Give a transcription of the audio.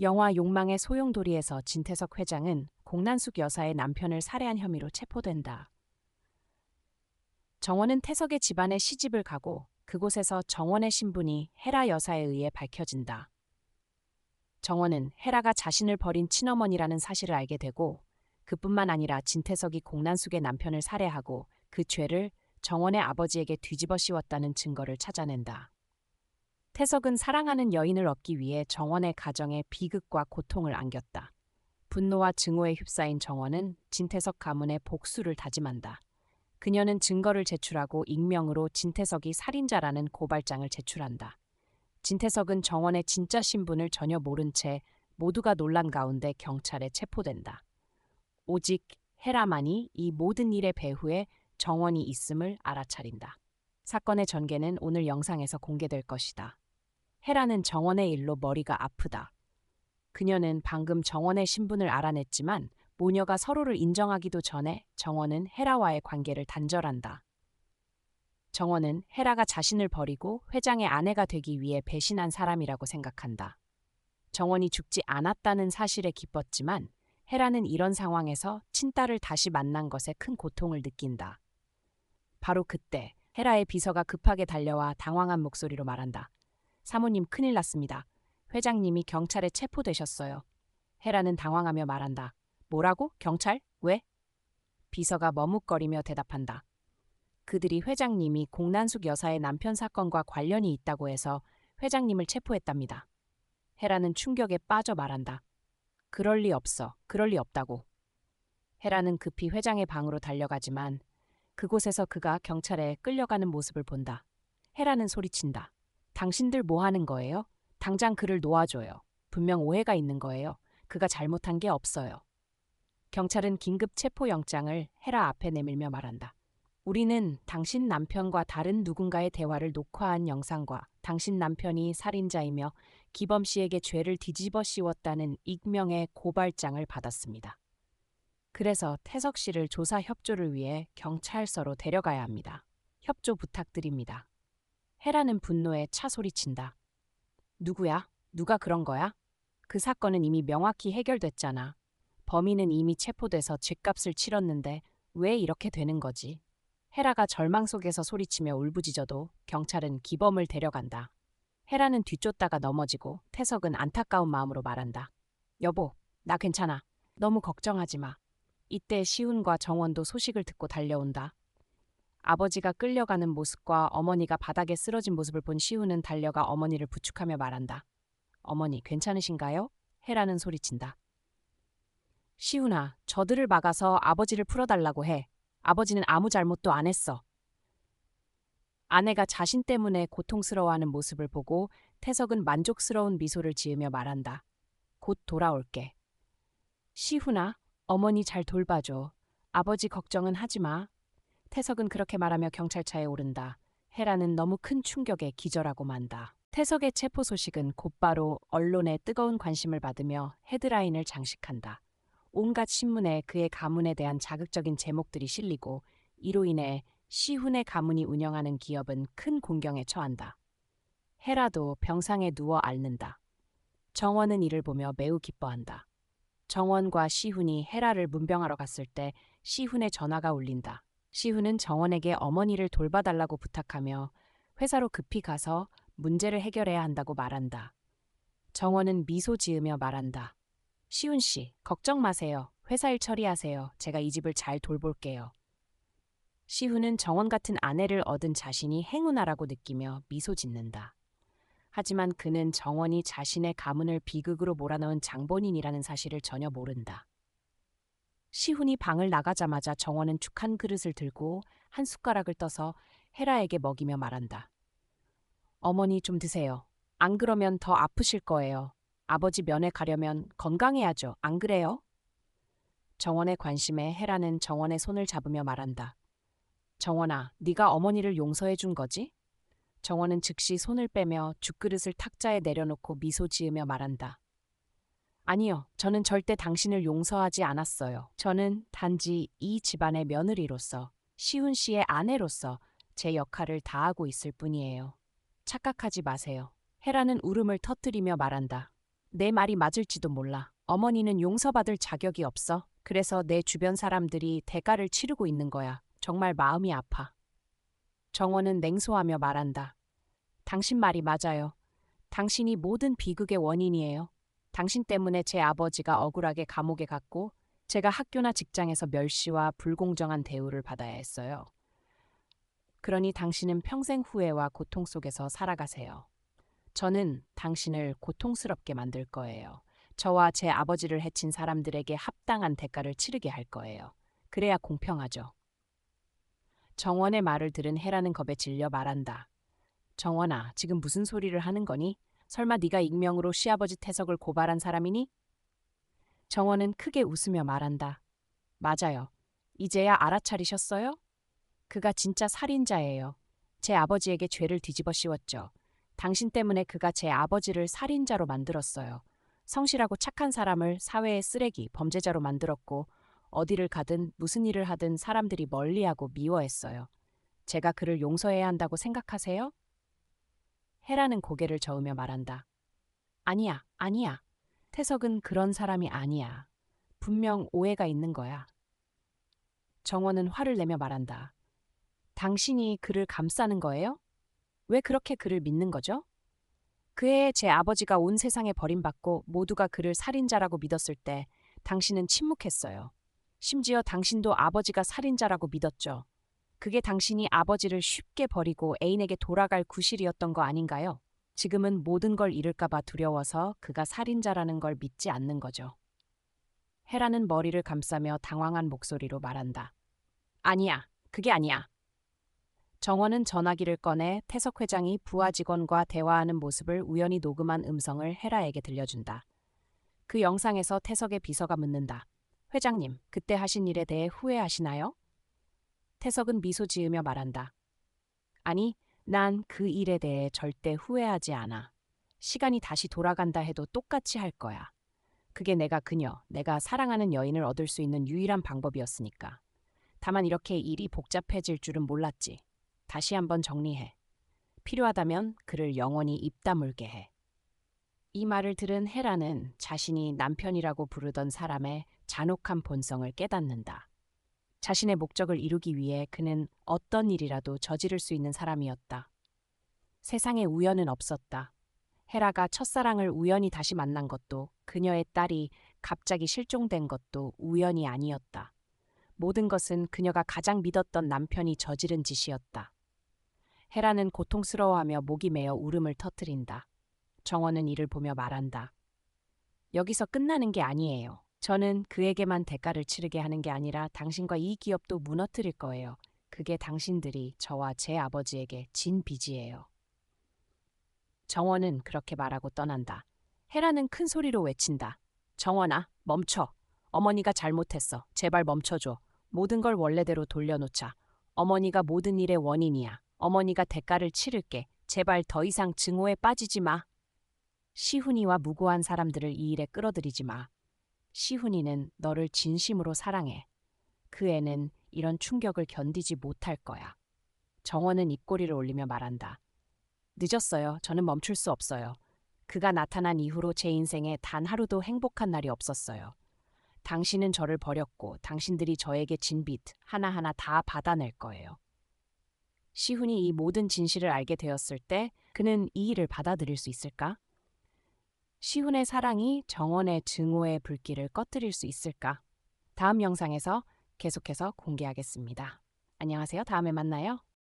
영화 욕망의 소용돌이에서 진태석 회장은 공난숙 여사의 남편을 살해한 혐의로 체포된다. 정원은 태석의 집안에 시집을 가고 그곳에서 정원의 신분이 헤라 여사에 의해 밝혀진다. 정원은 헤라가 자신을 버린 친어머니라는 사실을 알게 되고 그뿐만 아니라 진태석이 공난숙의 남편을 살해하고 그 죄를 정원의 아버지에게 뒤집어 씌웠다는 증거를 찾아낸다. 태석은 사랑하는 여인을 얻기 위해 정원의 가정에 비극과 고통을 안겼다. 분노와 증오에 휩싸인 정원은 진태석 가문의 복수를 다짐한다. 그녀는 증거를 제출하고 익명으로 진태석이 살인자라는 고발장을 제출한다. 진태석은 정원의 진짜 신분을 전혀 모른 채 모두가 놀란 가운데 경찰에 체포된다. 오직 헤라만이 이 모든 일의 배후에 정원이 있음을 알아차린다. 사건의 전개는 오늘 영상에서 공개될 것이다. 헤라는 정원의 일로 머리가 아프다. 그녀는 방금 정원의 신분을 알아냈지만 모녀가 서로를 인정하기도 전에 정원은 헤라와의 관계를 단절한다. 정원은 헤라가 자신을 버리고 회장의 아내가 되기 위해 배신한 사람이라고 생각한다. 정원이 죽지 않았다는 사실에 기뻤지만 헤라는 이런 상황에서 친딸을 다시 만난 것에 큰 고통을 느낀다. 바로 그때 헤라의 비서가 급하게 달려와 당황한 목소리로 말한다. 사모님, 큰일 났습니다. 회장님이 경찰에 체포되셨어요. 헤라는 당황하며 말한다. 뭐라고? 경찰? 왜? 비서가 머뭇거리며 대답한다. 그들이 회장님이 공난숙 여사의 남편 사건과 관련이 있다고 해서 회장님을 체포했답니다. 헤라는 충격에 빠져 말한다. 그럴 리 없어. 그럴 리 없다고. 헤라는 급히 회장의 방으로 달려가지만 그곳에서 그가 경찰에 끌려가는 모습을 본다. 헤라는 소리친다. 당신들 뭐 하는 거예요? 당장 그를 놓아줘요. 분명 오해가 있는 거예요. 그가 잘못한 게 없어요. 경찰은 긴급 체포영장을 헤라 앞에 내밀며 말한다. 우리는 당신 남편과 다른 누군가의 대화를 녹화한 영상과 당신 남편이 살인자이며 기범 씨에게 죄를 뒤집어 씌웠다는 익명의 고발장을 받았습니다. 그래서 태석 씨를 조사 협조를 위해 경찰서로 데려가야 합니다. 협조 부탁드립니다. 헤라는 분노에 차 소리친다. 누구야? 누가 그런 거야? 그 사건은 이미 명확히 해결됐잖아. 범인은 이미 체포돼서 죗값을 치렀는데 왜 이렇게 되는 거지? 헤라가 절망 속에서 소리치며 울부짖어도 경찰은 기범을 데려간다. 헤라는 뒤쫓다가 넘어지고 태석은 안타까운 마음으로 말한다. 여보, 나 괜찮아. 너무 걱정하지 마. 이때 시훈과 정원도 소식을 듣고 달려온다. 아버지가 끌려가는 모습과 어머니가 바닥에 쓰러진 모습을 본 시훈은 달려가 어머니를 부축하며 말한다. 어머니, 괜찮으신가요? 헤라는 소리친다. 시훈아, 저들을 막아서 아버지를 풀어달라고 해. 아버지는 아무 잘못도 안 했어. 아내가 자신 때문에 고통스러워하는 모습을 보고 태석은 만족스러운 미소를 지으며 말한다. 곧 돌아올게. 시훈아, 어머니 잘 돌봐줘. 아버지 걱정은 하지 마. 태석은 그렇게 말하며 경찰차에 오른다. 헤라는 너무 큰 충격에 기절하고 만다. 태석의 체포 소식은 곧바로 언론의 뜨거운 관심을 받으며 헤드라인을 장식한다. 온갖 신문에 그의 가문에 대한 자극적인 제목들이 실리고 이로 인해 시훈의 가문이 운영하는 기업은 큰 공경에 처한다. 헤라도 병상에 누워 앓는다. 정원은 이를 보며 매우 기뻐한다. 정원과 시훈이 헤라를 문병하러 갔을 때 시훈의 전화가 울린다. 시훈은 정원에게 어머니를 돌봐달라고 부탁하며 회사로 급히 가서 문제를 해결해야 한다고 말한다. 정원은 미소 지으며 말한다. 시훈 씨, 걱정 마세요. 회사 일 처리하세요. 제가 이 집을 잘 돌볼게요. 시훈은 정원 같은 아내를 얻은 자신이 행운아라고 느끼며 미소 짓는다. 하지만 그는 정원이 자신의 가문을 비극으로 몰아넣은 장본인이라는 사실을 전혀 모른다. 시훈이 방을 나가자마자 정원은 죽 한 그릇을 들고 한 숟가락을 떠서 헤라에게 먹이며 말한다. 어머니 좀 드세요. 안 그러면 더 아프실 거예요. 아버지 면회 가려면 건강해야죠. 안 그래요? 정원의 관심에 헤라는 정원의 손을 잡으며 말한다. 정원아, 네가 어머니를 용서해 준 거지? 정원은 즉시 손을 빼며 죽그릇을 탁자에 내려놓고 미소 지으며 말한다. 아니요, 저는 절대 당신을 용서하지 않았어요. 저는 단지 이 집안의 며느리로서, 시훈 씨의 아내로서 제 역할을 다하고 있을 뿐이에요. 착각하지 마세요. 헤라는 울음을 터뜨리며 말한다. 내 말이 맞을지도 몰라. 어머니는 용서받을 자격이 없어. 그래서 내 주변 사람들이 대가를 치르고 있는 거야. 정말 마음이 아파. 정원은 냉소하며 말한다. 당신 말이 맞아요. 당신이 모든 비극의 원인이에요. 당신 때문에 제 아버지가 억울하게 감옥에 갔고 제가 학교나 직장에서 멸시와 불공정한 대우를 받아야 했어요. 그러니 당신은 평생 후회와 고통 속에서 살아가세요. 저는 당신을 고통스럽게 만들 거예요. 저와 제 아버지를 해친 사람들에게 합당한 대가를 치르게 할 거예요. 그래야 공평하죠. 정원의 말을 들은 해라는 겁에 질려 말한다. 정원아, 지금 무슨 소리를 하는 거니? 설마 네가 익명으로 시아버지 태석을 고발한 사람이니? 정원은 크게 웃으며 말한다. 맞아요. 이제야 알아차리셨어요? 그가 진짜 살인자예요. 제 아버지에게 죄를 뒤집어 씌웠죠. 당신 때문에 그가 제 아버지를 살인자로 만들었어요. 성실하고 착한 사람을 사회의 쓰레기, 범죄자로 만들었고 어디를 가든 무슨 일을 하든 사람들이 멀리하고 미워했어요. 제가 그를 용서해야 한다고 생각하세요? 헤라는 고개를 저으며 말한다. 아니야, 아니야. 태석은 그런 사람이 아니야. 분명 오해가 있는 거야. 정원은 화를 내며 말한다. 당신이 그를 감싸는 거예요? 왜 그렇게 그를 믿는 거죠? 그해 제 아버지가 온 세상에 버림받고 모두가 그를 살인자라고 믿었을 때 당신은 침묵했어요. 심지어 당신도 아버지가 살인자라고 믿었죠. 그게 당신이 아버지를 쉽게 버리고 애인에게 돌아갈 구실이었던 거 아닌가요? 지금은 모든 걸 잃을까봐 두려워서 그가 살인자라는 걸 믿지 않는 거죠. 헤라는 머리를 감싸며 당황한 목소리로 말한다. 아니야, 그게 아니야. 정원은 전화기를 꺼내 태석 회장이 부하 직원과 대화하는 모습을 우연히 녹음한 음성을 헤라에게 들려준다. 그 영상에서 태석의 비서가 묻는다. 회장님, 그때 하신 일에 대해 후회하시나요? 태석은 미소 지으며 말한다. 아니, 난 그 일에 대해 절대 후회하지 않아. 시간이 다시 돌아간다 해도 똑같이 할 거야. 그게 내가 사랑하는 여인을 얻을 수 있는 유일한 방법이었으니까. 다만 이렇게 일이 복잡해질 줄은 몰랐지. 다시 한번 정리해. 필요하다면 그를 영원히 입 다물게 해. 이 말을 들은 헤라는 자신이 남편이라고 부르던 사람의 잔혹한 본성을 깨닫는다. 자신의 목적을 이루기 위해 그는 어떤 일이라도 저지를 수 있는 사람이었다. 세상에 우연은 없었다. 헤라가 첫사랑을 우연히 다시 만난 것도 그녀의 딸이 갑자기 실종된 것도 우연이 아니었다. 모든 것은 그녀가 가장 믿었던 남편이 저지른 짓이었다. 헤라는 고통스러워하며 목이 메어 울음을 터뜨린다. 정원은 이를 보며 말한다. 여기서 끝나는 게 아니에요. 저는 그에게만 대가를 치르게 하는 게 아니라 당신과 이 기업도 무너뜨릴 거예요. 그게 당신들이 저와 제 아버지에게 진 빚이에요. 정원은 그렇게 말하고 떠난다. 헤라는 큰 소리로 외친다. 정원아, 멈춰. 어머니가 잘못했어. 제발 멈춰줘. 모든 걸 원래대로 돌려놓자. 어머니가 모든 일의 원인이야. 어머니가 대가를 치를게. 제발 더 이상 증오에 빠지지 마. 시훈이와 무고한 사람들을 이 일에 끌어들이지 마. 시훈이는 너를 진심으로 사랑해. 그 애는 이런 충격을 견디지 못할 거야. 정원은 입꼬리를 올리며 말한다. 늦었어요. 저는 멈출 수 없어요. 그가 나타난 이후로 제 인생에 단 하루도 행복한 날이 없었어요. 당신은 저를 버렸고 당신들이 저에게 진 빚 하나하나 다 받아낼 거예요. 시훈이 이 모든 진실을 알게 되었을 때 그는 이 일을 받아들일 수 있을까? 시훈의 사랑이 정원의 증오의 불길을 꺼뜨릴 수 있을까? 다음 영상에서 계속해서 공개하겠습니다. 안녕하세요. 다음에 만나요.